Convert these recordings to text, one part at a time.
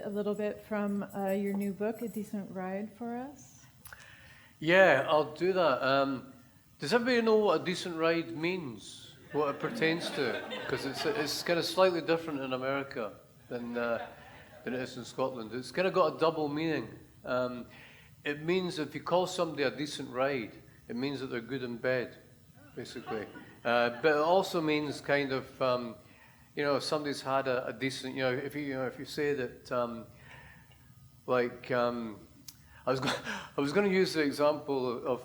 a little bit from your new book, A Decent Ride, for us? Yeah, I'll do that. Does everybody know what a decent ride means? What it pertains to? Because it's kind of slightly different in America than it is in Scotland. It's kind of got a double meaning. It means if you call somebody a decent ride, it means that they're good in bed, basically. But it also means kind of, if somebody's had a decent, if you say that, I was going to use the example of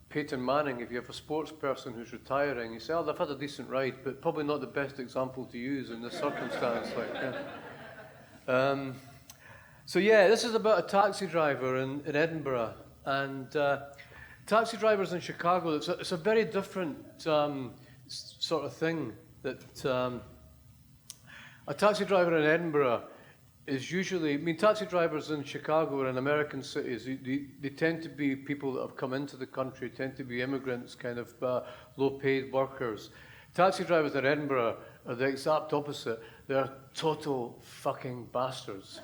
Peyton Manning. If you have a sports person who's retiring, you say, "Oh, they've had a decent ride," but probably not the best example to use in this circumstance. This is about a taxi driver in Edinburgh, and taxi drivers in Chicago. It's a very different sort of thing. That a taxi driver in Edinburgh is usually, taxi drivers in Chicago or in American cities, they tend to be people that have come into the country, tend to be immigrants, kind of low-paid workers. Taxi drivers in Edinburgh are the exact opposite. They're total fucking bastards.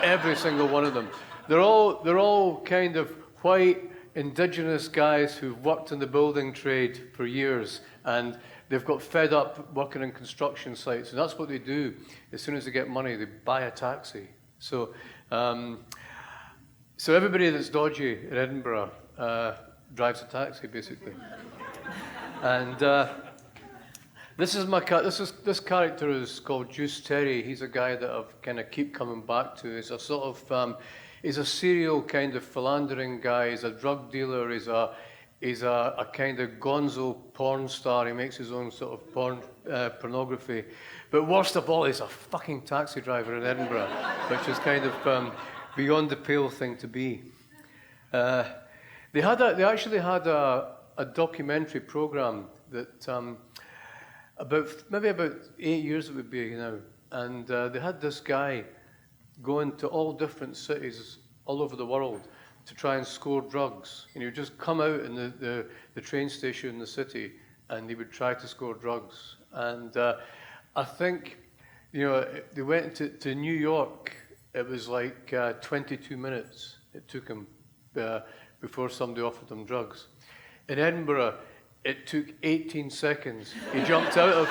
Every single one of them. They're all kind of white, indigenous guys who've worked in the building trade for years, and they've got fed up working in construction sites, and that's what they do. As soon as they get money, they buy a taxi. So everybody that's dodgy in Edinburgh drives a taxi, basically. And this character is called Juice Terry. He's a guy that I've kind of keep coming back to. He's a sort of he's a serial kind of philandering guy. He's a drug dealer. He's a kind of gonzo porn star. He makes his own sort of pornography. But worst of all, he's a fucking taxi driver in Edinburgh, which is kind of beyond the pale thing to be. They actually had a documentary program that about 8 years it would be now, and they had this guy going to all different cities all over the world to try and score drugs. And he would just come out in the train station in the city, and he would try to score drugs. And I think, they went to New York. It was like 22 minutes it took him before somebody offered him drugs. In Edinburgh, it took 18 seconds. He jumped out of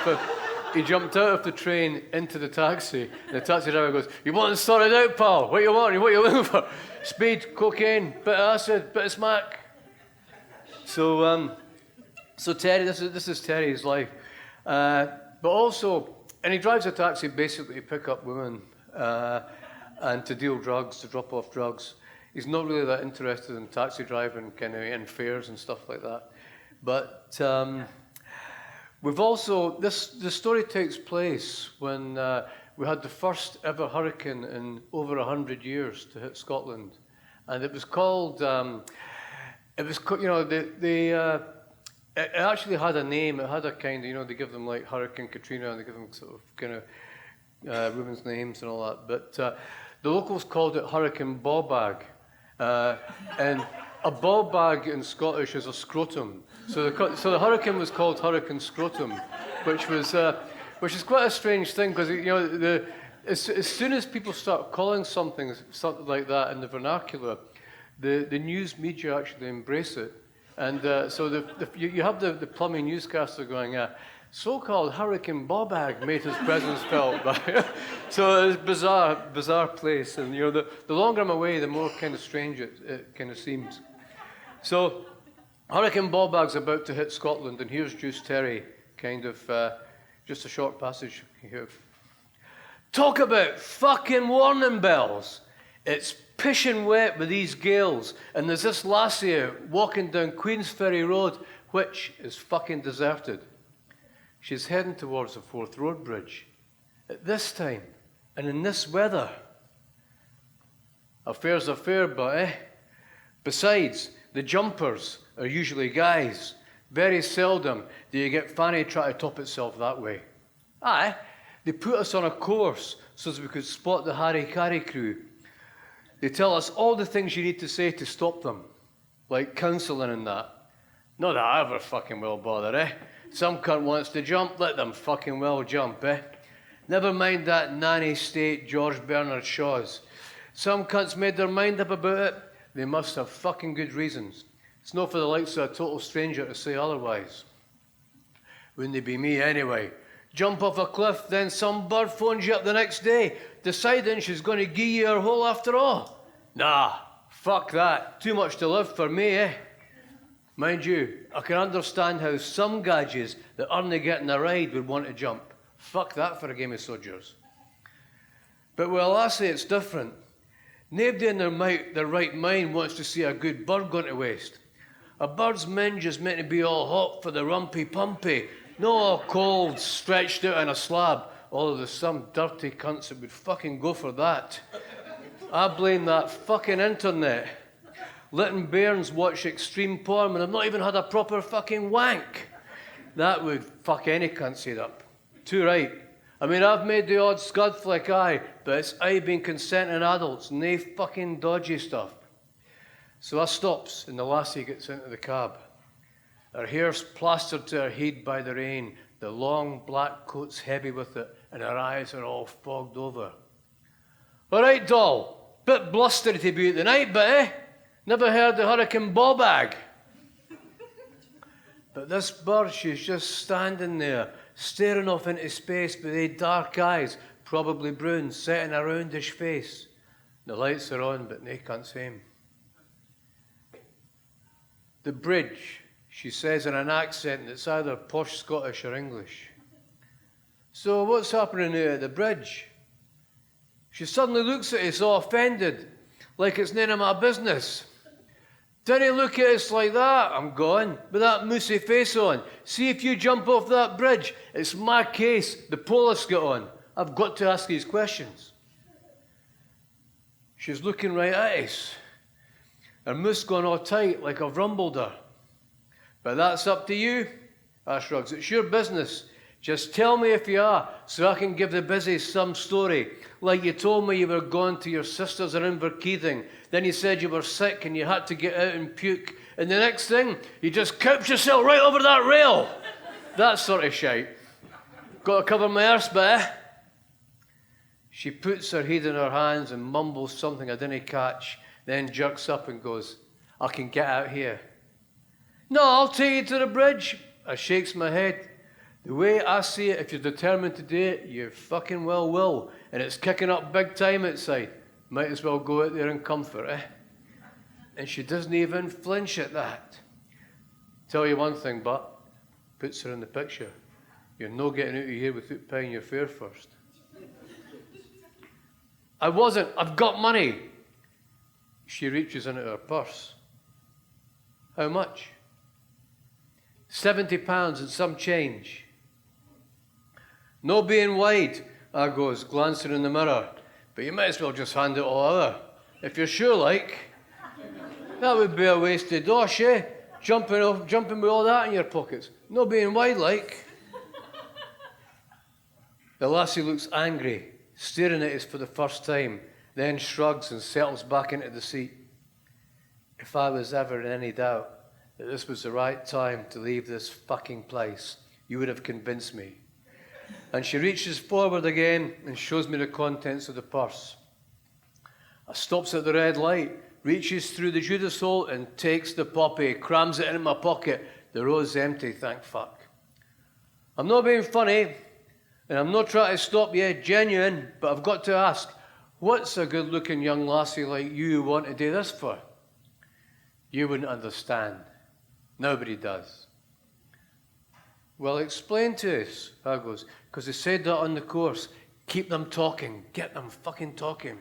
the train into the taxi. And the taxi driver goes, "You want to sort it out, pal? What you want? What you looking for? Speed, cocaine, bit of acid, bit of smack." So Terry, this is Terry's life. But also, and he drives a taxi basically to pick up women and to deal drugs, to drop off drugs. He's not really that interested in taxi driving, kind of in fares and stuff like that. But we've also, the story takes place when we had the first ever hurricane in over 100 years to hit Scotland. And it was called, it actually had a name. It had a kind of, they give them like Hurricane Katrina, and they give them sort of kind of women's names and all that. But the locals called it Hurricane Ball Bag. And a ball bag in Scottish is a scrotum. So the hurricane was called Hurricane Scrotum, which is quite a strange thing, because as soon as people start calling something like that in the vernacular, the news media actually embrace it. And so you have the plummy newscaster going, so-called Hurricane Bobag made his presence felt. So it's a bizarre place. And the longer I'm away, the more kind of strange it kind of seems. So Hurricane Bobag's about to hit Scotland, and here's Juice Terry, kind of just a short passage here. "Talk about fucking warning bells. It's pissing wet with these gales, and there's this lassie walking down Queensferry Road, which is fucking deserted. She's heading towards the Forth Road Bridge. At this time, and in this weather. A fair's a fair, but Besides, the jumpers are usually guys. Very seldom do you get fanny try to top itself that way. Aye, they put us on a course so that we could spot the Harry Carey crew. They tell us all the things you need to say to stop them, like counselling and that. Not that I ever fucking will bother, Some cunt wants to jump, let them fucking well jump, Never mind that nanny state George Bernard Shaw's. Some cunts made their mind up about it. They must have fucking good reasons. It's not for the likes of a total stranger to say otherwise. Wouldn't it be me anyway? Jump off a cliff, then some bird phones you up the next day, deciding she's going to give you her hole after all. Nah, fuck that. Too much to live for me, eh? Mind you, I can understand how some gadgets that aren't getting a ride would want to jump. Fuck that for a game of soldiers. But with a lassie, it's different. Nobody in their right mind wants to see a good bird going to waste. A bird's minge is meant to be all hot for the rumpy-pumpy, not all cold, stretched out on a slab, although there's some dirty cunts that would fucking go for that. I blame that fucking internet. Letting bairns watch extreme porn when I've not even had a proper fucking wank. That would fuck any cunt set up. Too right. I mean, I've made the odd scud flick, aye, but it's I being consenting adults, nae fucking dodgy stuff. So I stops, and the lassie gets into the cab. Her hair's plastered to her head by the rain, the long black coat's heavy with it, and her eyes are all fogged over. All right, doll, bit blustery to be at the night, but never heard the hurricane ball bag. But this bird, she's just standing there, staring off into space with eight dark eyes, probably brown, set in a roundish face. The lights are on, but they can't see him. The bridge, she says in an accent that's either posh Scottish or English. So what's happening here at the bridge? She suddenly looks at us all offended, like it's none of my business. Didn't look at us like that, I'm gone, with that moosey face on. See if you jump off that bridge, it's my case, the police get on. I've got to ask these questions. She's looking right at us. Her moose gone all tight, like I've rumbled her. But that's up to you, I shrugs. It's your business. Just tell me if you are, so I can give the busies some story. Like you told me you were going to your sister's in Inverkeithing. Then you said you were sick and you had to get out and puke. And the next thing, you just couch yourself right over that rail. That sort of shite. Got to cover my arse, but She puts her head in her hands and mumbles something I didn't catch, then jerks up and goes, I can get out here. No, I'll take you to the bridge. I shakes my head. The way I see it, if you're determined to do it, you fucking well will. And it's kicking up big time outside. Might as well go out there in comfort, eh? And she doesn't even flinch at that. Tell you one thing, but puts her in the picture. You're no getting out of here without paying your fare first. I wasn't. I've got money. She reaches into her purse. How much? £70 and some change. No being wide, I goes, glancing in the mirror. But you might as well just hand it all over. If you're sure, like. That would be a wasted dosh, eh? Jumping with all that in your pockets. No being wide, like. The lassie looks angry, staring at us for the first time, then shrugs and settles back into the seat. If I was ever in any doubt that this was the right time to leave this fucking place, you would have convinced me. And she reaches forward again and shows me the contents of the purse. I stops at the red light, reaches through the Judas hole and takes the puppy, crams it in my pocket. The road's empty, thank fuck. I'm not being funny, and I'm not trying to stop you, genuine, but I've got to ask, what's a good-looking young lassie like you want to do this for? You wouldn't understand. Nobody does. Well, explain to us, I goes, because they said that on the course. Keep them talking. Get them fucking talking.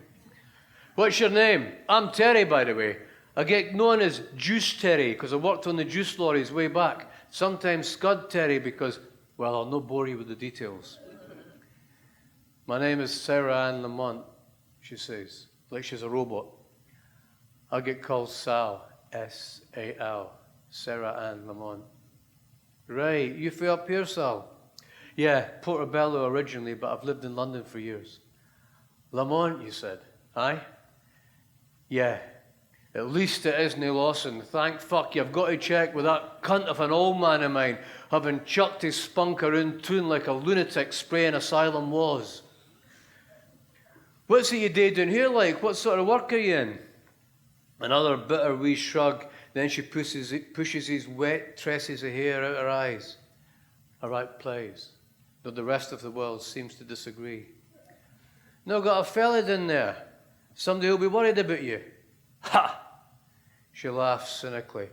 What's your name? I'm Terry, by the way. I get known as Juice Terry because I worked on the juice lorries way back. Sometimes Scud Terry because, well, I'll not bore you with the details. My name is Sarah Ann Lamont, she says, like she's a robot. I get called Sal, S-A-L, Sarah Ann Lamont. Right, you flew up here, Sal? Yeah, Portobello originally, but I've lived in London for years. Lamont, you said? Aye? Yeah. At least it isn't Lawson. Thank fuck, you've got to check with that cunt of an old man of mine having chucked his spunk around town like a lunatic spraying asylum walls. What's it you do down here like? What sort of work are you in? Another bitter wee shrug. Then she pushes his wet tresses of hair out her eyes. I write plays, though the rest of the world seems to disagree. No, got a fella in there. Somebody who'll be worried about you. Ha! She laughs cynically.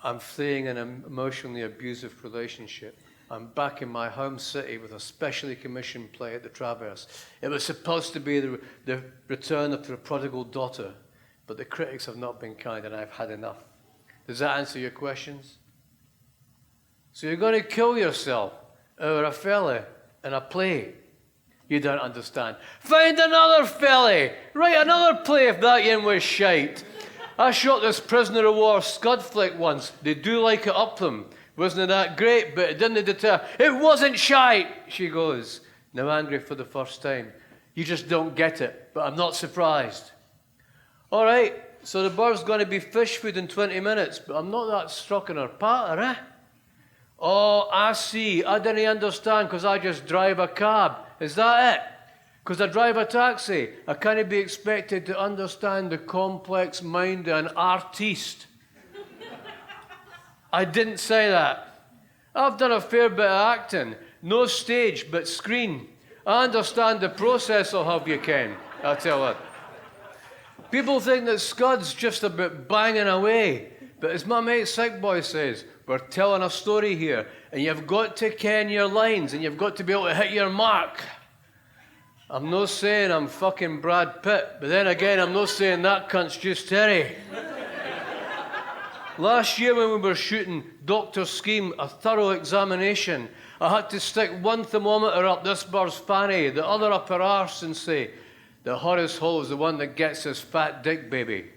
I'm fleeing an emotionally abusive relationship. I'm back in my home city with a specially commissioned play at the Traverse. It was supposed to be the return of the prodigal daughter, but the critics have not been kind and I've had enough. Does that answer your questions? So you're going to kill yourself over a fella in a play? You don't understand. Find another fella! Write another play if that yin was shite. I shot this prisoner of war scud flick once. They do like it up them. Wasn't it that great? But it didn't deter. It wasn't shite, she goes, now angry for the first time. You just don't get it, but I'm not surprised. All right, so the bird's going to be fish food in 20 minutes, but I'm not that struck in her patter, eh? Oh, I see. I didn't understand because I just drive a cab. Is that it? Because I drive a taxi. I can't be expected to understand the complex mind of an artiste. I didn't say that. I've done a fair bit of acting. No stage, but screen. I understand the process I'll have you, Ken. I tell her. People think that Scud's just about banging away. But as my mate Sick Boy says, we're telling a story here, and you've got to ken your lines, and you've got to be able to hit your mark. I'm not saying I'm fucking Brad Pitt, but then again, I'm not saying that cunt's just Terry. Last year when we were shooting Dr. Scheme, a thorough examination, I had to stick one thermometer up this bird's fanny, the other up her arse, and say, the Horace Hall is the one that gets his fat dick, baby.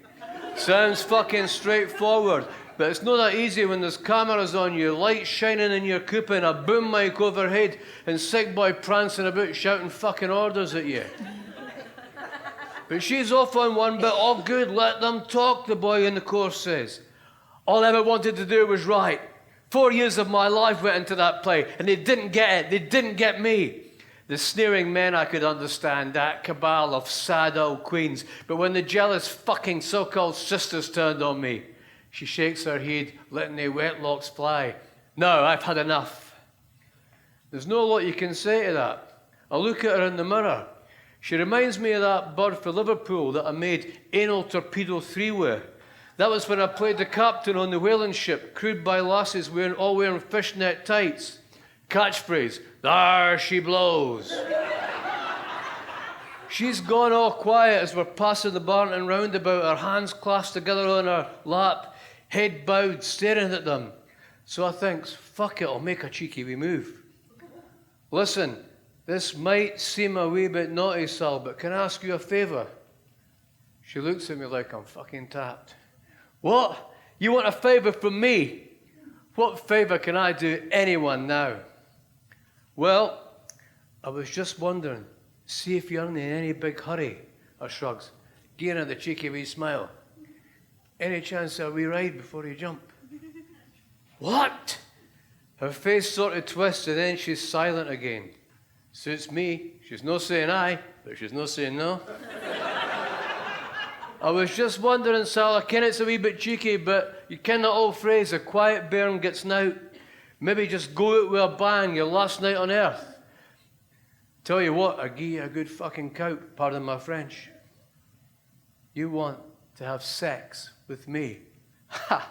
Sounds fucking straightforward. But it's not that easy when there's cameras on you, lights shining in your coupe and a boom mic overhead and Sick Boy prancing about shouting fucking orders at you. But she's off on one bit. Oh, good, let them talk, the boy in the course says. All I ever wanted to do was write. 4 years of my life went into that play and they didn't get it. They didn't get me. The sneering men I could understand, that cabal of sad old queens. But when the jealous fucking so-called sisters turned on me, she shakes her head, letting the wet locks fly. No, I've had enough. There's no lot you can say to that. I look at her in the mirror. She reminds me of that bird for Liverpool that I made Anal Torpedo 3 with. That was when I played the captain on the whaling ship, crewed by lasses all wearing fishnet tights. Catchphrase, there she blows. She's gone all quiet as we're passing the Barnton roundabout, her hands clasped together on her lap, head bowed, staring at them. So I thinks, fuck it, I'll make a cheeky wee move. Listen, this might seem a wee bit naughty, Sal, but can I ask you a favour? She looks at me like I'm fucking tapped. What? You want a favour from me? What favour can I do anyone now? Well, I was just wondering, see if you're in any big hurry. I shrugs, giving her the cheeky wee smile. Any chance of a wee ride before you jump? What? Her face sort of twists and then she's silent again. Suits me. She's no saying aye, but she's no saying no. I was just wondering, Sal, I ken it's a wee bit cheeky, but you ken that old phrase, a quiet bairn gets knout. Maybe just go out with a bang, your last night on earth. Tell you what, I give you a good fucking coat, pardon my French. You want to have sex with me? Ha!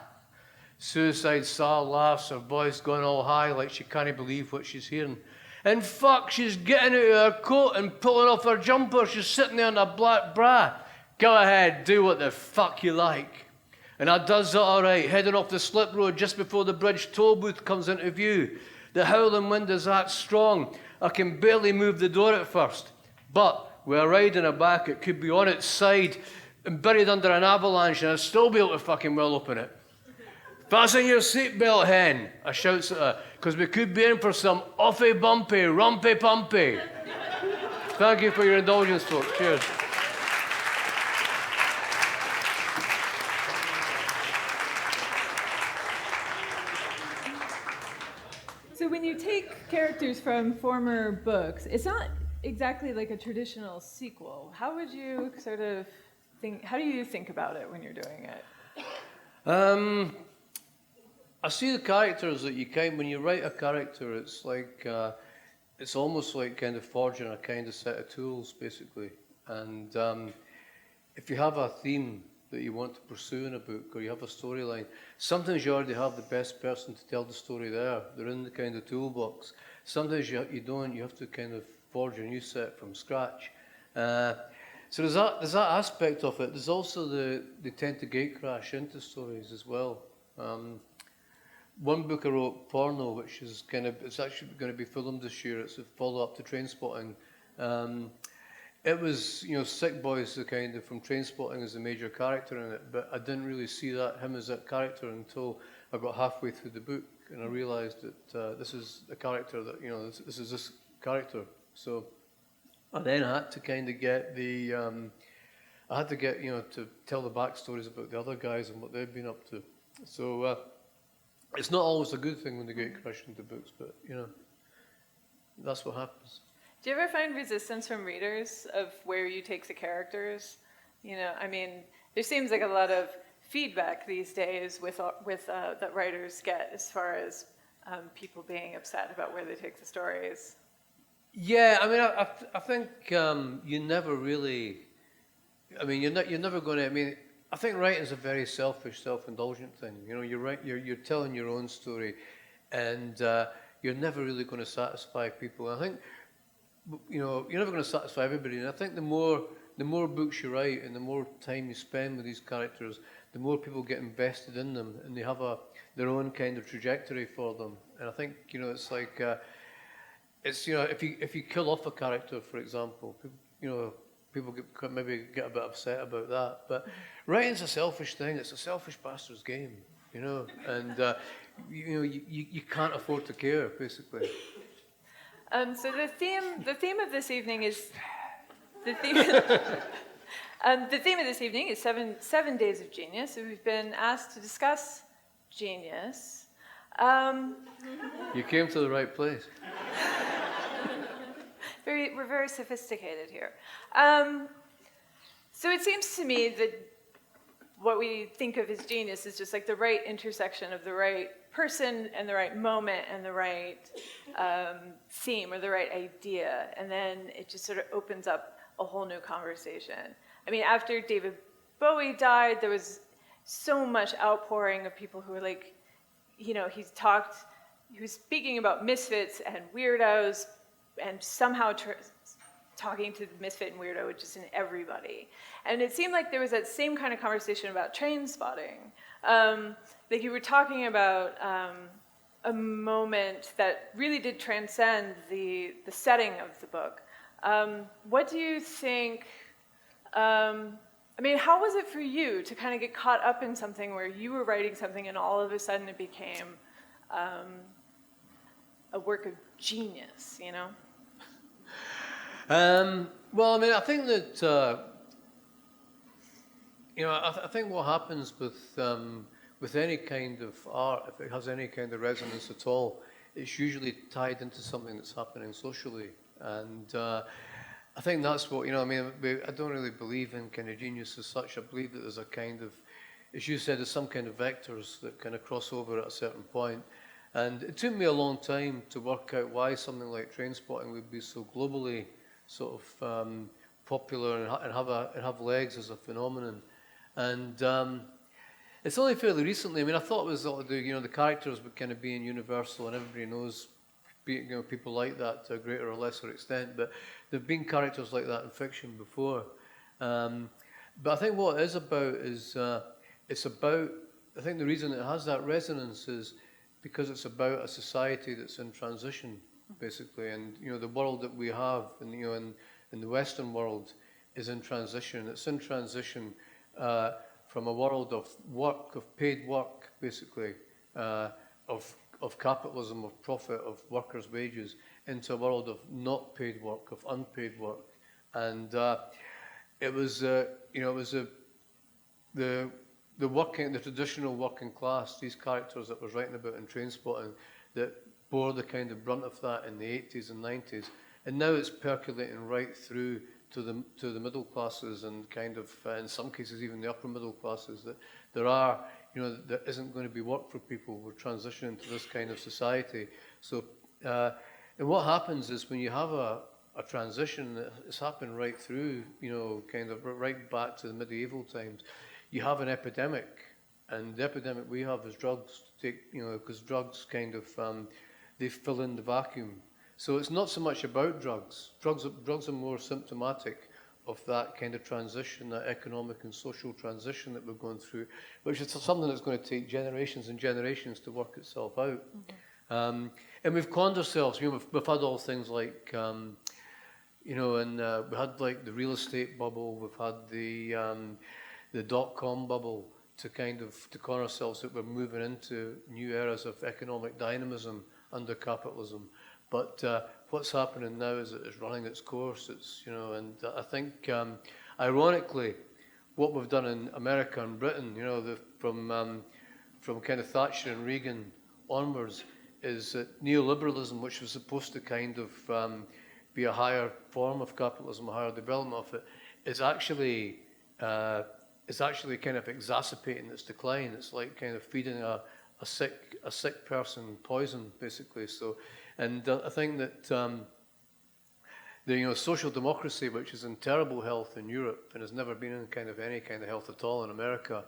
Suicide Sal laughs, her voice going all high like she can't believe what she's hearing. And fuck, she's getting out of her coat and pulling off her jumper. She's sitting there in a black bra. Go ahead, do what the fuck you like. And I does it all right, heading off the slip road just before the bridge toll booth comes into view. The howling wind is that strong, I can barely move the door at first. But with a ride in her back, it could be on its side and buried under an avalanche, and I'd still be able to fucking well open it. Fasten your seatbelt, hen, I shouts at her, because we could be in for some offy bumpy, rumpy pumpy. Thank you for your indulgence, folks. Cheers. So when you take characters from former books, it's not exactly like a traditional sequel. How would you sort of think, how do you think about it when you're doing it? I see the characters that when you write a character, it's like, it's almost like kind of forging a kind of set of tools, basically. And if you have a theme that you want to pursue in a book, or you have a storyline, sometimes you already have the best person to tell the story there. They're in the kind of toolbox. Sometimes you don't. You have to kind of forge a new set from scratch. So there's that aspect of it. There's also they tend to gate crash into stories as well. One book I wrote, Porno, which is it's actually going to be filmed this year. It's a follow-up to Trainspotting. It was, Sick Boy's the kind of from Trainspotting as the major character in it, but I didn't really see him as that character until I got halfway through the book, and I realised that this is a character that, this is this character. So I then had to kind of get to tell the backstories about the other guys and what they've been up to. So it's not always a good thing when they get crushed into books, but, that's what happens. Do you ever find resistance from readers of where you take the characters? There seems like a lot of feedback these days with that writers get as far as people being upset about where they take the stories. Yeah, I think you never really. You're never going to. I think writing's a very selfish, self-indulgent thing. You're telling your own story, and you're never really going to satisfy people. I think. You're never going to satisfy everybody, and I think the more books you write and the more time you spend with these characters, the more people get invested in them, and they have their own kind of trajectory for them. And I think it's like if you kill off a character, for example, people maybe get a bit upset about that. But writing's a selfish thing; it's a selfish bastard's game, and you can't afford to care, basically. So the theme of this evening is the theme of this evening is seven days of genius. So we've been asked to discuss genius. You came to the right place. We're very sophisticated here. So it seems to me that what we think of as genius is just like the right intersection of the right person and the right moment and the right theme or the right idea, and then it just sort of opens up a whole new conversation. After David Bowie died, there was so much outpouring of people who were like, he was speaking about misfits and weirdos, and somehow talking to the misfit and weirdo just in everybody. And it seemed like there was that same kind of conversation about Trainspotting. Like you were talking about a moment that really did transcend the setting of the book. What do you think, how was it for you to kind of get caught up in something where you were writing something and all of a sudden it became a work of genius, I think that I think what happens with any kind of art, if it has any kind of resonance at all, it's usually tied into something that's happening socially, and I think that's what I don't really believe in kind of genius as such. I believe that there's a kind of, as you said, there's some kind of vectors that kind of cross over at a certain point. And it took me a long time to work out why something like Trainspotting would be so globally sort of popular and have legs as a phenomenon. And it's only fairly recently. I thought it was the characters would kind of be in Universal, and everybody knows people like that to a greater or lesser extent. But there've been characters like that in fiction before. But I think what it is about is it's about. I think the reason it has that resonance is because it's about a society that's in transition, basically, and the world that we have, and in the Western world, is in transition. It's in transition from a world of work, of paid work, basically, of capitalism, of profit, of workers' wages, into a world of not paid work, of unpaid work, and it was the traditional working class, these characters that I was writing about in Trainspotting, that bore the kind of brunt of that in the 80s and 90s. And now it's percolating right through to the middle classes and kind of, in some cases, even the upper middle classes, that there isn't going to be work for people. We're transitioning to this kind of society. So, and what happens is when you have a transition, it's happened right through, kind of right back to the medieval times. You have an epidemic, and the epidemic we have is drugs. Because drugs kind of, they fill in the vacuum. So it's not so much about drugs. Drugs are more symptomatic of that kind of transition, that economic and social transition that we're going through, which is something that's going to take generations and generations to work itself out. Mm-hmm. And we've conned ourselves. We've had all things like, and we had like the real estate bubble. We've had the dot-com bubble to con ourselves that we're moving into new eras of economic dynamism under capitalism. But what's happening now is it's running its course. And I think, ironically, what we've done in America and Britain, from kind of Thatcher and Reagan onwards, is that neoliberalism, which was supposed to kind of be a higher form of capitalism, a higher development of it, is actually kind of exacerbating its decline. It's like kind of feeding a sick person poison, basically. So. And I think that the social democracy, which is in terrible health in Europe and has never been in any kind of health at all in America,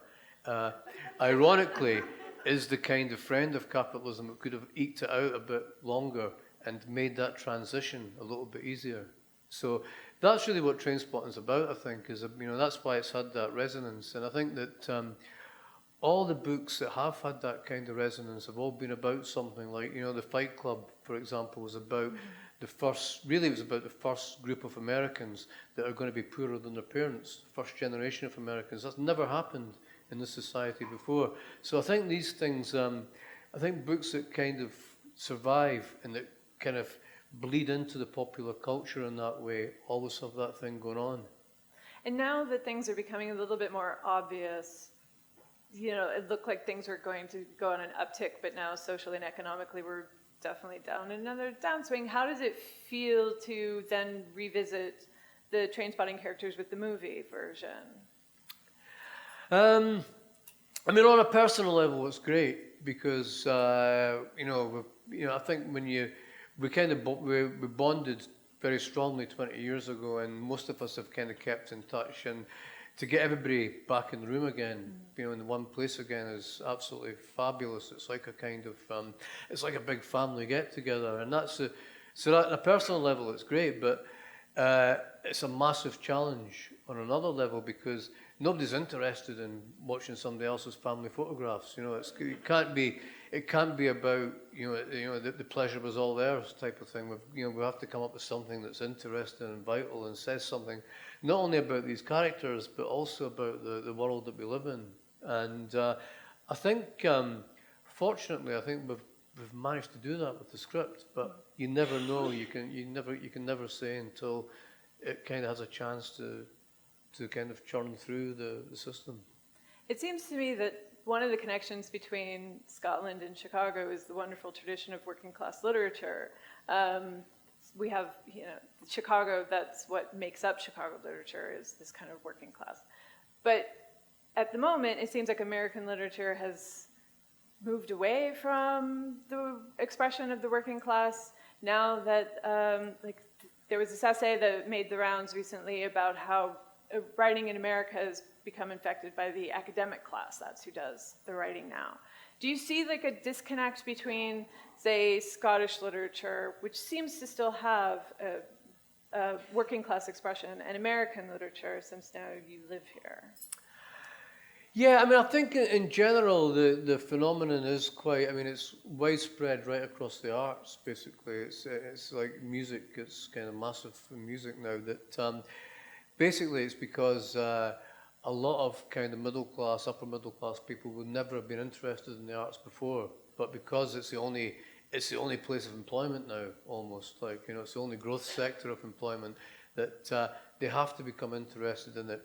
ironically, is the kind of friend of capitalism that could have eked it out a bit longer and made that transition a little bit easier. So that's really what Trainspotting is about. I think that's why it's had that resonance, and I think that. All the books that have had that kind of resonance have all been about something like, the Fight Club, for example, was about the first group of Americans that are going to be poorer than their parents, the first generation of Americans. That's never happened in this society before. So I think these things, I think books that kind of survive and that kind of bleed into the popular culture in that way always have that thing going on. And now that things are becoming a little bit more obvious, it looked like things were going to go on an uptick, but now socially and economically we're definitely down in another downswing. How does it feel to then revisit the Trainspotting characters with the movie version? On a personal level, it's great because I think when we bonded very strongly 20 years ago, and most of us have kind of kept in touch, and to get everybody back in the room again, in one place again, is absolutely fabulous. It's like a kind of, it's like a big family get together, and so at a personal level, it's great. But it's a massive challenge on another level because nobody's interested in watching somebody else's family photographs. It can't be about the pleasure was all theirs type of thing. We have to come up with something that's interesting and vital and says something not only about these characters but also about the world that we live in. And I think, fortunately, we've managed to do that with the script. But you never know. You can never say until it kind of has a chance to kind of churn through the system. It seems to me that one of the connections between Scotland and Chicago is the wonderful tradition of working class literature. We have, Chicago, that's what makes up Chicago literature, is this kind of working class. But at the moment, it seems like American literature has moved away from the expression of the working class. Now that, there was this essay that made the rounds recently about how writing in America has become infected by the academic class. That's who does the writing now. Do you see like a disconnect between, say, Scottish literature, which seems to still have a working class expression, and American literature, since now you live here? Yeah, I think in general the phenomenon is quite, it's widespread right across the arts, basically. It's like music, it's kind of massive in music now, that basically it's because a lot of kind of middle class, upper middle class people would never have been interested in the arts before, but because it's the only place of employment now, almost, it's the only growth sector of employment, that they have to become interested in it.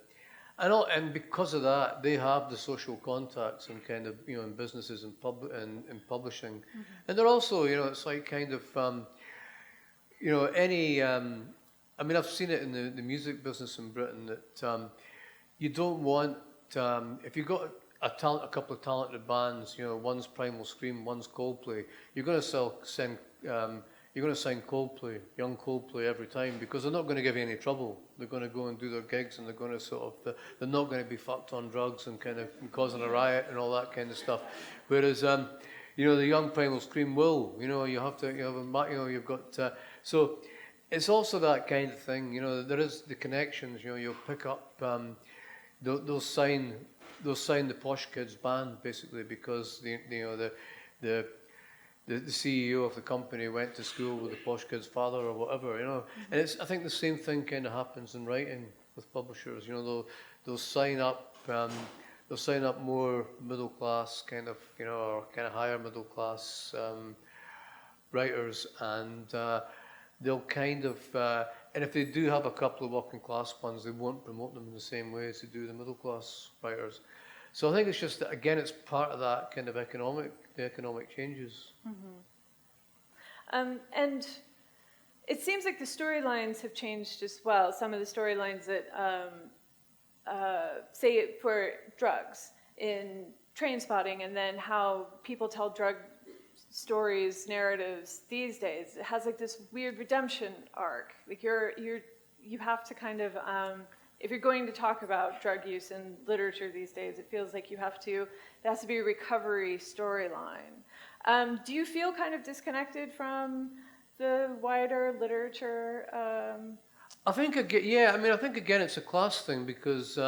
And because of that, they have the social contacts and kind of, in businesses and in publishing. And they're also, it's like kind of, any, I mean, I've seen it in the music business in Britain that you don't want, if you've got a couple of talented bands, one's Primal Scream, one's Coldplay, you're going to sign Coldplay, young Coldplay every time, because they're not going to give you any trouble. They're going to go and do their gigs, and they're going to they're not going to be fucked on drugs and kind of causing a riot and all that kind of stuff. Whereas, the young Primal Scream will, you have to, you've got, so it's also that kind of thing, there is the connections, you'll pick up, they'll sign the Posh Kids band, basically, because the CEO of the company went to school with the Posh Kid's father or whatever, And I think the same thing kind of happens in writing with publishers. They'll sign up more middle class kind of, or kind of higher middle class writers, and they'll kind of, and if they do have a couple of working class ones, they won't promote them in the same way as they do the middle class writers. So I think it's just that, again, it's part of that kind of the economic changes. And it seems like the storylines have changed as well. Some of the storylines that, say, for drugs in Trainspotting, and then how people tell drug stories, narratives these days. It has like this weird redemption arc. Like you have to kind of, if you're going to talk about drug use in literature these days, it feels like it has to be a recovery storyline. Do you feel kind of disconnected from the wider literature? I think again it's a class thing, because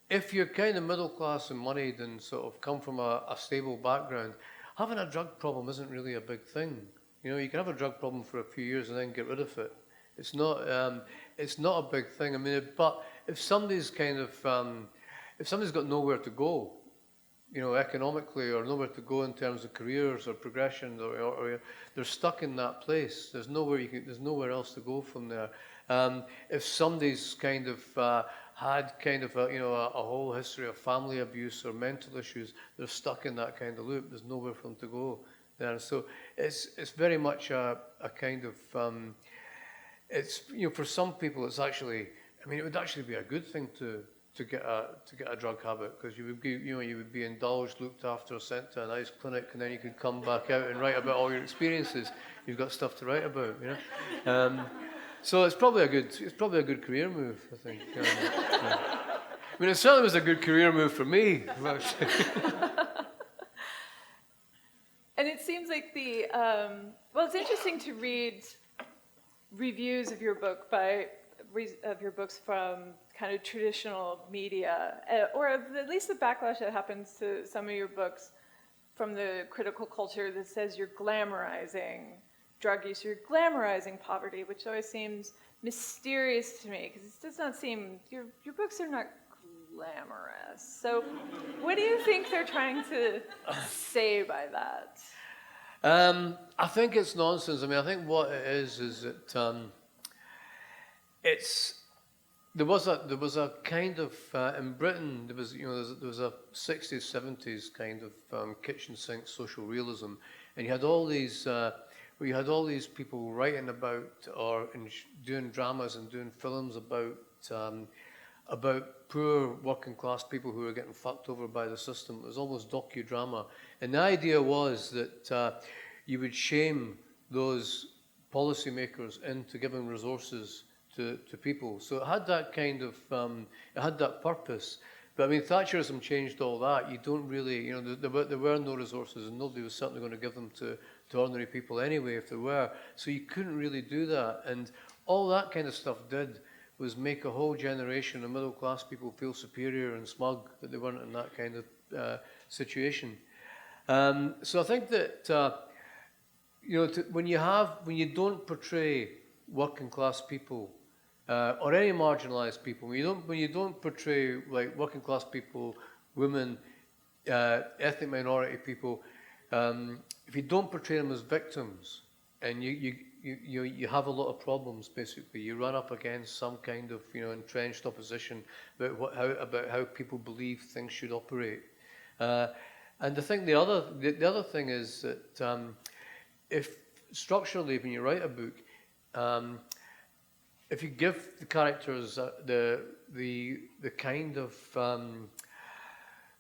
if you're kind of middle class and moneyed and sort of come from a stable background, having a drug problem isn't really a big thing. You can have a drug problem for a few years and then get rid of it. It's not a big thing. I mean, but if somebody's got nowhere to go, economically, or nowhere to go in terms of careers or progression, or they're stuck in that place. There's nowhere else to go from there. If somebody's kind of had kind of a whole history of family abuse or mental issues, they're stuck in that kind of loop. There's nowhere for them to go there. So it's very much a kind of it's for some people it's actually, I mean, it would actually be a good thing to get a drug habit, because you would be indulged, looked after, sent to a nice clinic, and then you could come back out and write about all your experiences. You've got stuff to write about, So it's probably a good career move, I think. I mean, it certainly was a good career move for me. And it seems like it's interesting to read reviews of your books from kind of traditional media, or at least the backlash that happens to some of your books from the critical culture that says you're glamorizing drug use, you're glamorizing poverty, which always seems mysterious to me, because it does not seem, your books are not glamorous. So what do you think they're trying to say by that? I think it's nonsense. I mean, I think what it is that there was a kind of in Britain there was a 60s 70s kind of kitchen sink social realism, and you had all these people writing about or doing dramas and doing films about poor working class people who were getting fucked over by the system. It was almost docudrama, and the idea was that you would shame those policymakers into giving resources to people. So it had that kind of, it had that purpose. But I mean, Thatcherism changed all that. You don't really, there were no resources, and nobody was certainly going to give them to ordinary people anyway if there were. So you couldn't really do that. And all that kind of stuff did was make a whole generation of middle class people feel superior and smug that they weren't in that kind of situation. So I think that, when you don't portray working class people or any marginalized people, when you don't portray like working class people, women, ethnic minority people, if you don't portray them as victims, and you have a lot of problems. Basically, you run up against some kind of entrenched opposition about how people believe things should operate. And I think the other thing is that if structurally, when you write a book, if you give the characters the kind of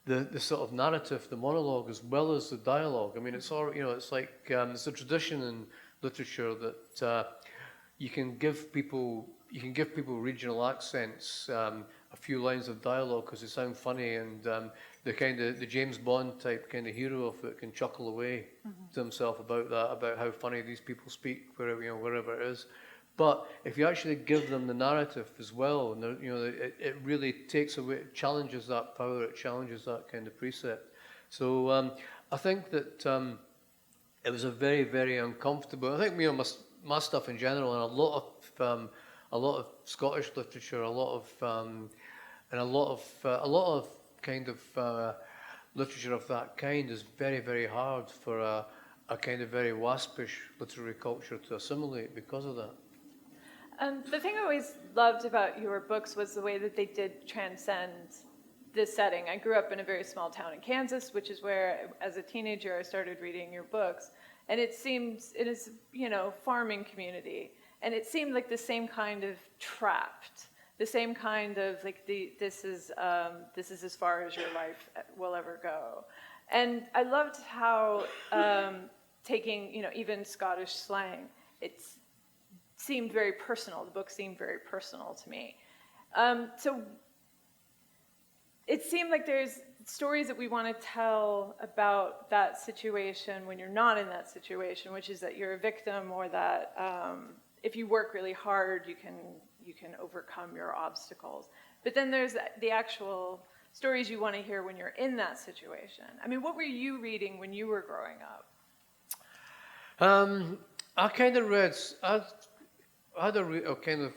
the sort of narrative, the monologue, as well as the dialogue. I mean, it's all it's like it's a tradition in literature that you can give people regional accents, a few lines of dialogue because they sound funny, and the James Bond type kind of hero of it can chuckle away to himself about that, about how funny these people speak wherever it is. But if you actually give them the narrative as well, and it really takes away, it challenges that power, it challenges that kind of precept. So I think that it was a very, very uncomfortable. I think my stuff in general, and a lot of Scottish literature, a lot of kind of literature of that kind is very, very hard for a kind of very waspish literary culture to assimilate because of that. The thing I always loved about your books was the way that they did transcend this setting. I grew up in a very small town in Kansas, which is where, as a teenager, I started reading your books. And it is, farming community. And it seemed like the same kind of trapped, the same kind of like this is as far as your life will ever go. And I loved how taking, even Scottish slang, seemed very personal. The book seemed very personal to me. So it seemed like there's stories that we want to tell about that situation when you're not in that situation, which is that you're a victim, or that if you work really hard, you can overcome your obstacles. But then there's the actual stories you want to hear when you're in that situation. I mean, what were you reading when you were growing up? I kind of read. I had a kind of,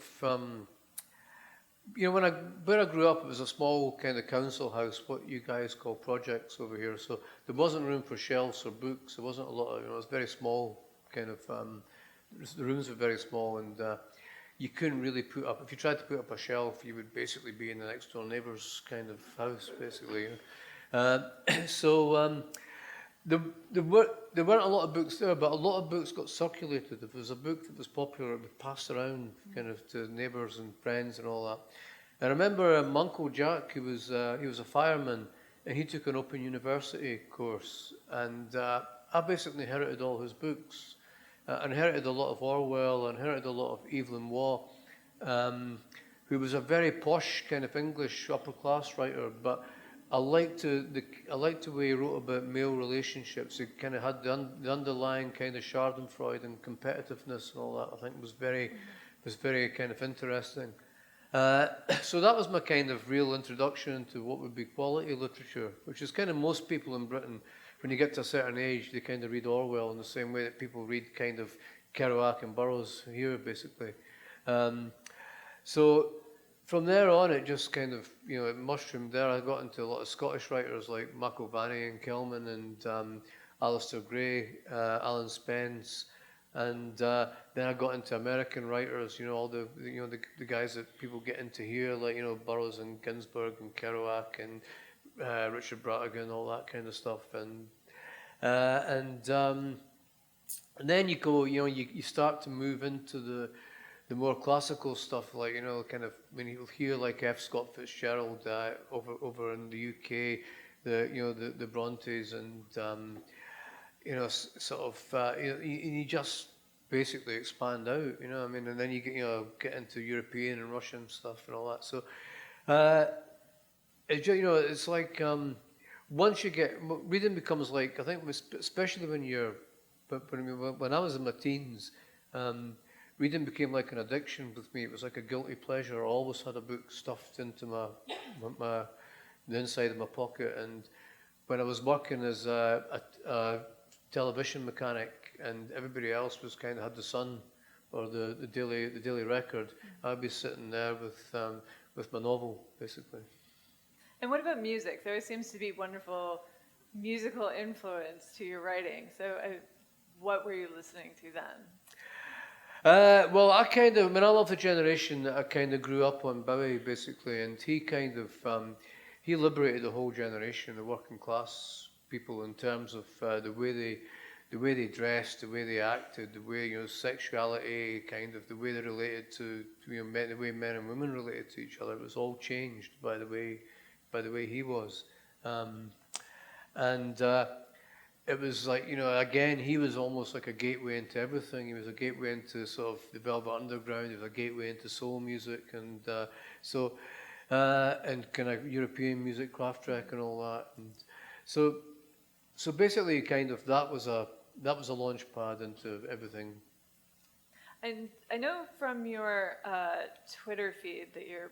where I grew up, it was a small kind of council house, what you guys call projects over here. So there wasn't room for shelves or books. There wasn't a lot of, it was very small kind of, the rooms were very small, and you couldn't really put up, if you tried to put up a shelf, you would basically be in the next door neighbour's kind of house, basically. So there weren't a lot of books there, but a lot of books got circulated. If there was a book that was popular, it would pass around kind of to neighbours and friends and all that. I remember my Uncle Jack, he was a fireman, and he took an Open University course, and I basically inherited all his books. I inherited a lot of Orwell, I inherited a lot of Evelyn Waugh, who was a very posh kind of English upper class writer, but I liked the way he wrote about male relationships. He kind of had the underlying kind of Schadenfreude and competitiveness and all that. I think was very kind of interesting. So that was my kind of real introduction to what would be quality literature, which is kind of most people in Britain, when you get to a certain age, they kind of read Orwell in the same way that people read kind of Kerouac and Burroughs here, basically. So from there on, it just kind of, it mushroomed there. I got into a lot of Scottish writers like McIlvanney and Kelman and Alistair Gray, Alan Spence, and then I got into American writers, all the guys that people get into here, like Burroughs and Ginsberg and Kerouac and Richard Brautigan, all that kind of stuff, and then you go, you start to move into the more classical stuff, like kind of when you hear like F. Scott Fitzgerald over in the UK, the Brontes, and you just basically expand out, and then you get into European and Russian stuff and all that. So it's like once you get reading becomes like, I think especially when I was in my teens. Reading became like an addiction with me. It was like a guilty pleasure. I always had a book stuffed into the inside of my pocket. And when I was working as a television mechanic, and everybody else was kind of had the Sun or the Daily Record, I'd be sitting there with my novel, basically. And what about music? There seems to be wonderful musical influence to your writing. So what were you listening to then? Well, I'm of the generation that I kind of grew up on Bowie, basically, and he kind of, he liberated the whole generation, the working class people, in terms of the way they dressed, the way they acted, the way, sexuality, kind of the way they related to men, the way men and women related to each other. It was all changed by the way he was, and. It was like, again, he was almost like a gateway into everything. He was a gateway into sort of the Velvet Underground. He was a gateway into soul music, and and kind of European music, Kraftwerk, and all that. And so basically, kind of that was a launch pad into everything. And I know from your Twitter feed that you're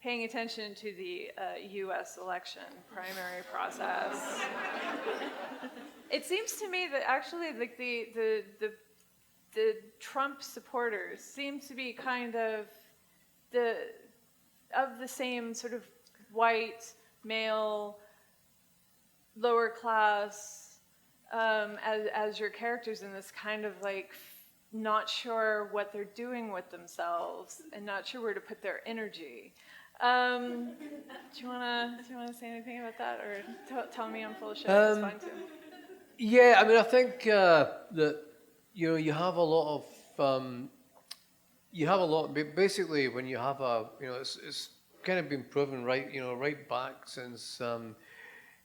paying attention to the U.S. election primary process. It seems to me that actually, like the Trump supporters seem to be kind of the same sort of white male, lower class as your characters in this, kind of like not sure what they're doing with themselves and not sure where to put their energy. Do you wanna say anything about that, or tell me I'm full of shit? It's fine too. Yeah, I mean, I think that you have a lot of basically when you have it's kind of been proven right back since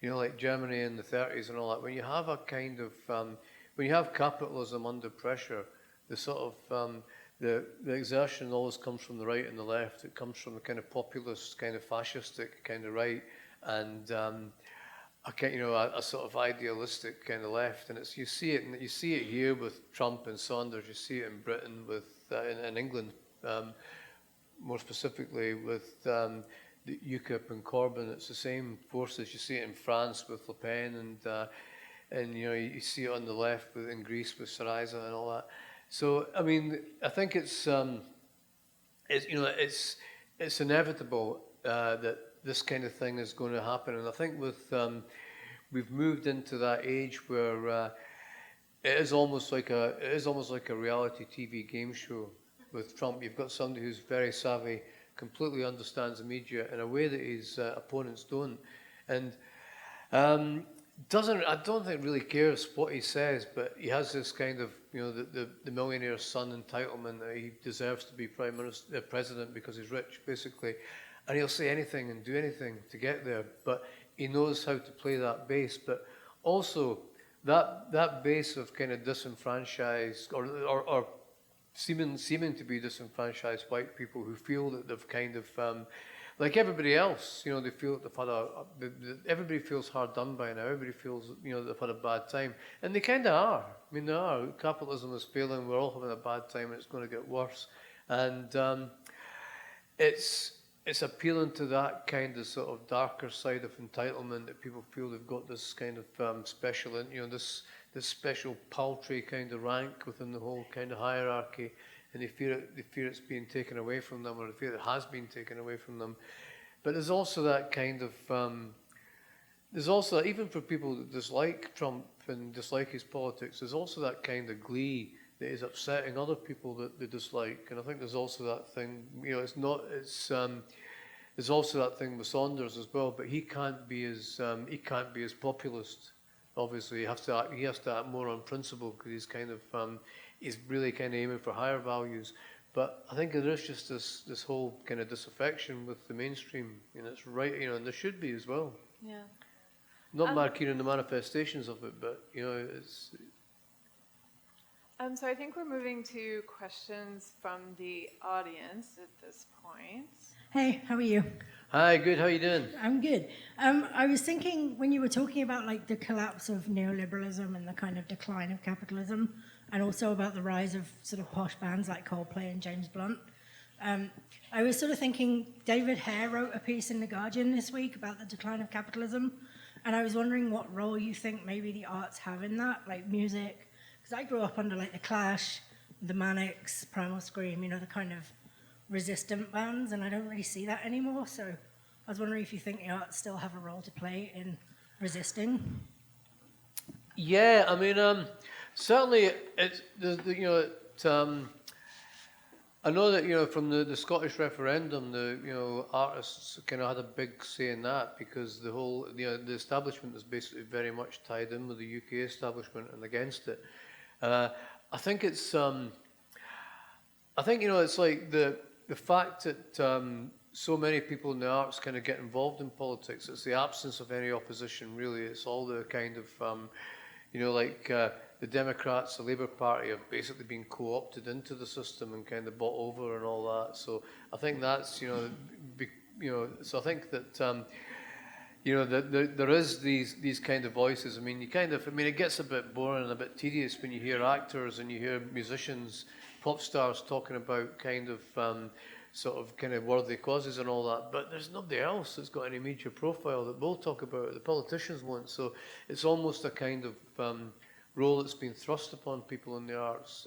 like Germany in the 30s and all that. When you have a kind of when you have capitalism under pressure, the sort of the exertion always comes from the right and the left. It comes from the kind of populist, kind of fascistic kind of right, and a sort of idealistic kind of left. And you see it here with Trump and Saunders. You see it in Britain with in England, more specifically with the UKIP and Corbyn. It's the same forces. You see it in France with Le Pen, and you see it on the left in Greece with Syriza and all that. So I mean, I think it's inevitable that this kind of thing is going to happen, and I think we've moved into that age where it is almost like a reality TV game show with Trump. You've got somebody who's very savvy, completely understands the media in a way that his opponents don't, and I don't think really cares what he says, but he has this kind of the millionaire's son entitlement that he deserves to be president because he's rich, basically, and he'll say anything and do anything to get there. But he knows how to play that base. But also that base of kind of disenfranchised or seeming to be disenfranchised white people who feel that they've kind of like everybody else, they feel that they've had everybody feels hard done by now. Everybody feels, they've had a bad time. And they kind of are. I mean, they are. Capitalism is failing. We're all having a bad time, and it's going to get worse. And it's appealing to that kind of sort of darker side of entitlement that people feel they've got this kind of special, this special paltry kind of rank within the whole kind of hierarchy. And they fear it's being taken away from them, or they fear it has been taken away from them. But there's also that kind of even for people that dislike Trump and dislike his politics, there's also that kind of glee that is upsetting other people that they dislike. And I think there's also that thing, there's also that thing with Saunders as well. But he can't be as populist. Obviously, he has to act more on principle, because he's kind of he's really kind of aiming for higher values. But I think there is just this whole kind of disaffection with the mainstream, and it's right, and there should be as well. Yeah. Not marking the manifestations of it, but it's. So I think we're moving to questions from the audience at this point. Hey, how are you? Hi, good. How are you doing? I'm good. I was thinking when you were talking about like the collapse of neoliberalism and the kind of decline of capitalism, and also about the rise of sort of posh bands like Coldplay and James Blunt. I was sort of thinking David Hare wrote a piece in The Guardian this week about the decline of capitalism, and I was wondering what role you think maybe the arts have in that, like music. Because I grew up under like the Clash, the Manics, Primal Scream, the kind of resistant bands, and I don't really see that anymore. So I was wondering if you think the arts still have a role to play in resisting. Yeah, I mean, certainly, I know that, from the Scottish referendum, the artists kind of had a big say in that, because the whole, the establishment is basically very much tied in with the UK establishment and against it. I think it's, it's like the fact that so many people in the arts kind of get involved in politics. It's the absence of any opposition, really. It's all the kind of, the Democrats, the Labour Party have basically been co-opted into the system and kind of bought over and all that. So I think that's, so I think that, that there is these kind of voices. I mean, it gets a bit boring and a bit tedious when you hear actors and you hear musicians, pop stars talking about kind of worthy causes and all that, but there's nobody else that's got any major profile that will talk about it. The politicians won't. So it's almost a kind of role that's been thrust upon people in the arts.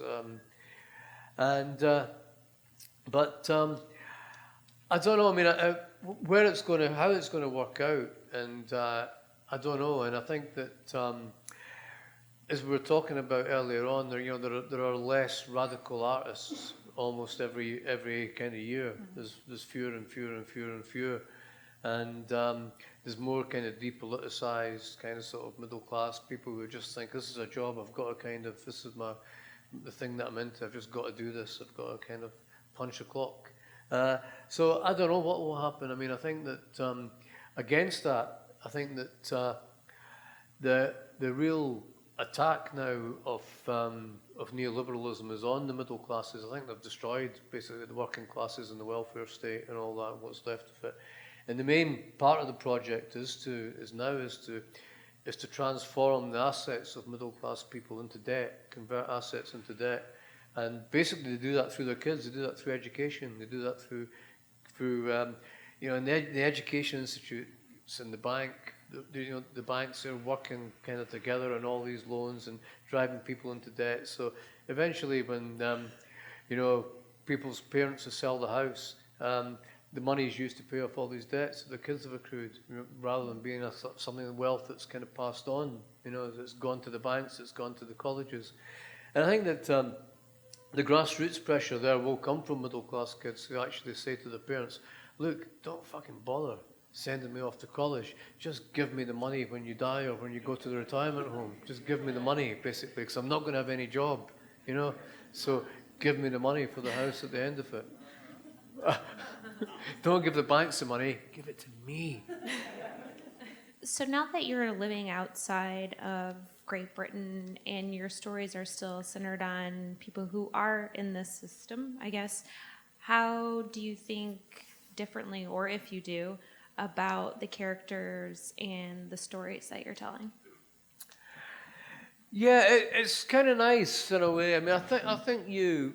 But I don't know. I mean, how it's going to work out, and I don't know. And I think that as we were talking about earlier on, there are less radical artists almost every kind of year. There's fewer and fewer and fewer and fewer, and there's more kind of depoliticized, kind of sort of middle class people who just think, this is a job, I've got to this is the thing that I'm into, I've just got to do this, I've got to kind of punch a clock. So I don't know what will happen. I mean, I think that against that, I think that the real attack now of neoliberalism is on the middle classes. I think they've destroyed basically the working classes and the welfare state and all that, what's left of it. And the main part of the project is to transform the assets of middle class people into debt, convert assets into debt, and basically they do that through their kids. They do that through education. They do that through in the education institutes and the bank. The banks are working kind of together on all these loans and driving people into debt. So eventually, when people's parents sell the house, the money is used to pay off all these debts that the kids have accrued, rather than being something of wealth that's kind of passed on. It's gone to the banks, it's gone to the colleges, and I think that the grassroots pressure there will come from middle class kids who actually say to their parents, "Look, don't fucking bother sending me off to college. Just give me the money when you die or when you go to the retirement home. Just give me the money, basically, because I'm not going to have any job, So give me the money for the house at the end of it. Don't give the banks the money. Give it to me." So now that you're living outside of Great Britain and your stories are still centered on people who are in this system, I guess, how do you think differently, or if you do, about the characters and the stories that you're telling? Yeah, it's kind of nice in a way. I mean, I think it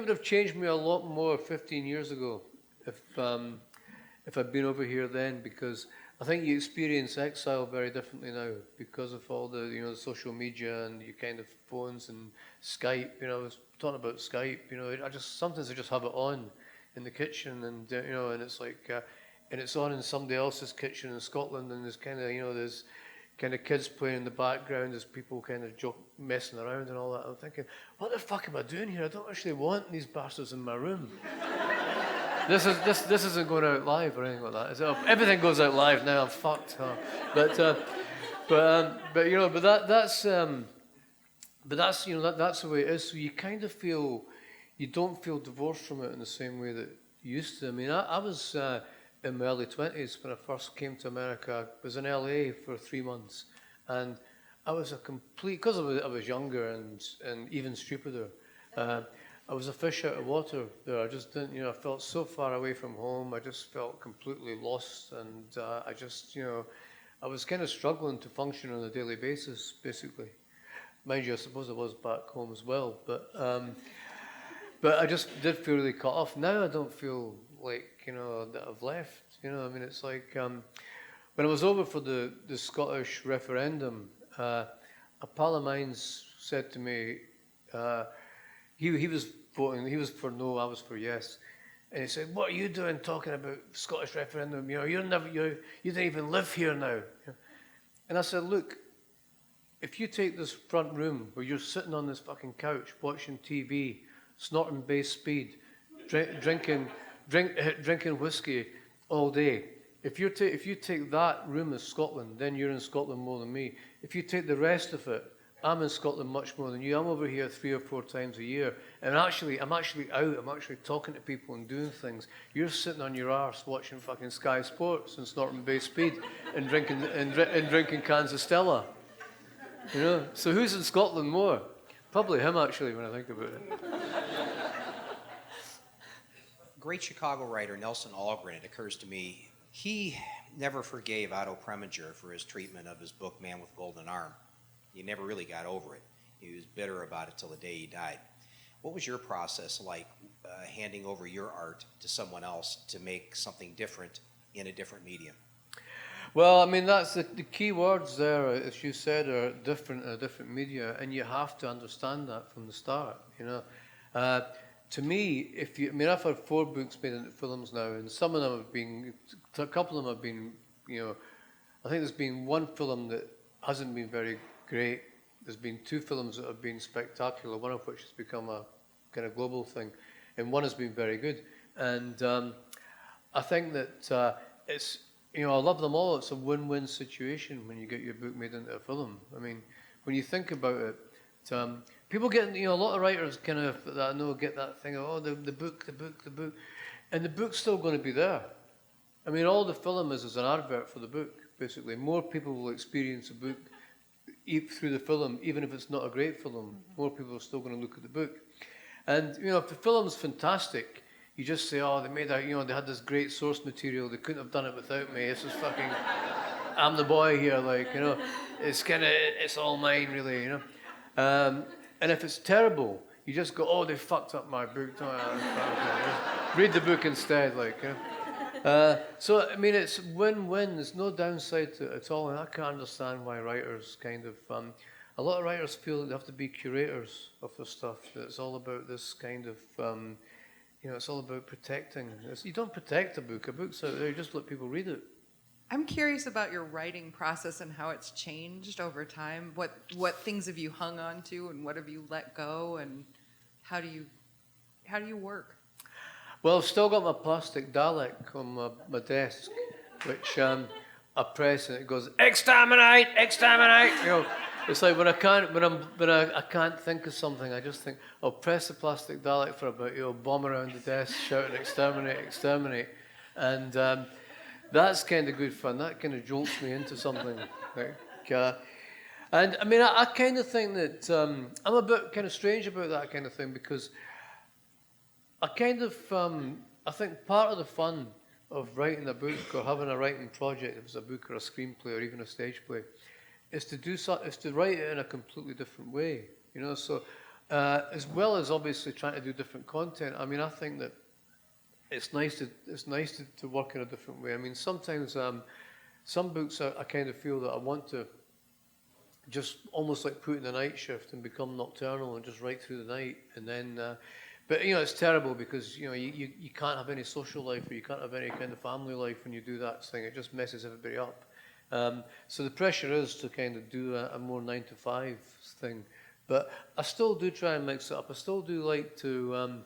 would have changed me a lot more 15 years ago if I'd been over here then, because I think you experience Exile very differently now because of all the social media and you kind of phones and Skype. I was talking about Skype. Sometimes I just have it on in the kitchen, and and it's like. And it's on in somebody else's kitchen in Scotland, and there's kind of kids playing in the background, there's people kind of messing around and all that. I'm thinking, what the fuck am I doing here? I don't actually want these bastards in my room. This isn't going out live or anything like that. Everything goes out live now. I'm fucked. Huh? That's the way it is. So you kind of you don't feel divorced from it in the same way that you used to. I mean, I was. In my early 20s, when I first came to America, I was in LA for 3 months, and I was because I was younger and even stupider. I was a fish out of water there. I just didn't, I felt so far away from home. I just felt completely lost, and I was kind of struggling to function on a daily basis, basically. Mind you, I suppose I was back home as well, but I just did feel really cut off. Now I don't feel like that I've left. I mean, it's like when I was over for the Scottish referendum, a pal of mine said to me, he was voting, he was for no, I was for yes, and he said, "What are you doing talking about the Scottish referendum? You don't even live here now." And I said, "Look, if you take this front room where you're sitting on this fucking couch watching TV snorting base speed, drinking whiskey all day. If you take that room as Scotland, then you're in Scotland more than me. If you take the rest of it, I'm in Scotland much more than you. I'm over here 3 or 4 times a year, and I'm actually out. I'm actually talking to people and doing things. You're sitting on your arse watching fucking Sky Sports and snorting base speed and drinking cans of Stella. You know. So who's in Scotland more? Probably him, actually, when I think about it. Great Chicago writer Nelson Algren, it occurs to me, he never forgave Otto Preminger for his treatment of his book Man with Golden Arm. He never really got over it. He was bitter about it till the day he died. What was your process like handing over your art to someone else to make something different in a different medium? Well, I mean, that's the key words there, as you said, are different in a different media, and you have to understand that from the start, you know. To me, I've had 4 books made into films now, and some of them have been, a couple of them have been, you know, I think there's been 1 film that hasn't been very great. There's been 2 films that have been spectacular, one of which has become a kind of global thing, and 1 has been very good. And I think that it's, you know, I love them all. It's a win-win situation when you get your book made into a film. I mean, when you think about it, people get, you know, a lot of writers kind of, that I know, get that thing of, oh, the book, and the book's still going to be there. I mean, all the film is an advert for the book, basically. More people will experience a book through the film, even if it's not a great film. More people are still going to look at the book. And, you know, if the film's fantastic, you just say, oh, they made that, you know, they had this great source material, they couldn't have done it without me, this is fucking, I'm the boy here, like, you know, it's all mine, really, you know. And if it's terrible, you just go, oh, they fucked up my book. Read the book instead, like, you know. So, I mean, it's win-win. There's no downside to it at all. And I can't understand why writers kind of, a lot of writers feel that they have to be curators of their stuff. That it's all about this kind of, you know, it's all about protecting. You don't protect a book. A book's out there, you just let people read it. I'm curious about your writing process and how it's changed over time. What things have you hung on to, and what have you let go, and how do you work? Well, I've still got my plastic Dalek on my desk, which I press and it goes, exterminate, exterminate. You know, it's like when I can't think of something, I just think, I'll press the plastic Dalek for a bit, you know, bomb around the desk, shouting exterminate, exterminate, and that's kind of good fun. That kind of jolts me into something. Like, and I mean, I kind of think that I'm a bit kind of strange about that kind of thing, because I kind of, I think part of the fun of writing a book or having a writing project, if it's a book or a screenplay or even a stage play, is to write it in a completely different way, you know. So, as well as obviously trying to do different content. I mean, I think that it's nice to work in a different way. I mean, sometimes some books I kind of feel that I want to just almost like put in a night shift and become nocturnal and just write through the night, and then. But, you know, it's terrible because, you know, you can't have any social life or you can't have any kind of family life when you do that thing. It just messes everybody up. So the pressure is to kind of do a more 9-to-5 thing. But I still do try and mix it up. I still do like to,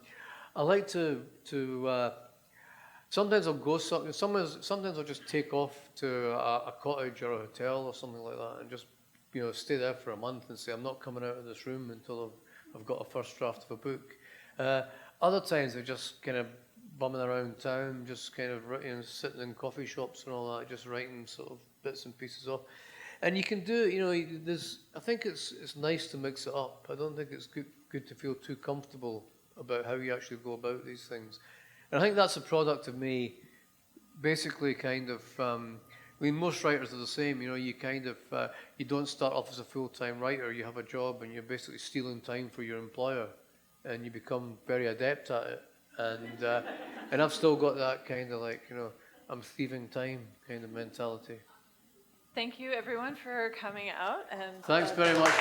sometimes I'll go something, sometimes I'll just take off to a cottage or a hotel or something like that and just, you know, stay there for a month and say, I'm not coming out of this room until I've got a first draft of a book. Other times they're just kind of bumming around town, just kind of, you know, sitting in coffee shops and all that, just writing sort of bits and pieces off. And you can do it, you know, I think it's nice to mix it up. I don't think it's good to feel too comfortable about how you actually go about these things. And I think that's a product of me basically kind of, I mean, most writers are the same, you know, you kind of, you don't start off as a full-time writer, you have a job and you're basically stealing time for your employer. And you become very adept at it, and I've still got that kind of like, you know, I'm thieving time kind of mentality. Thank you, everyone, for coming out. And thanks very much.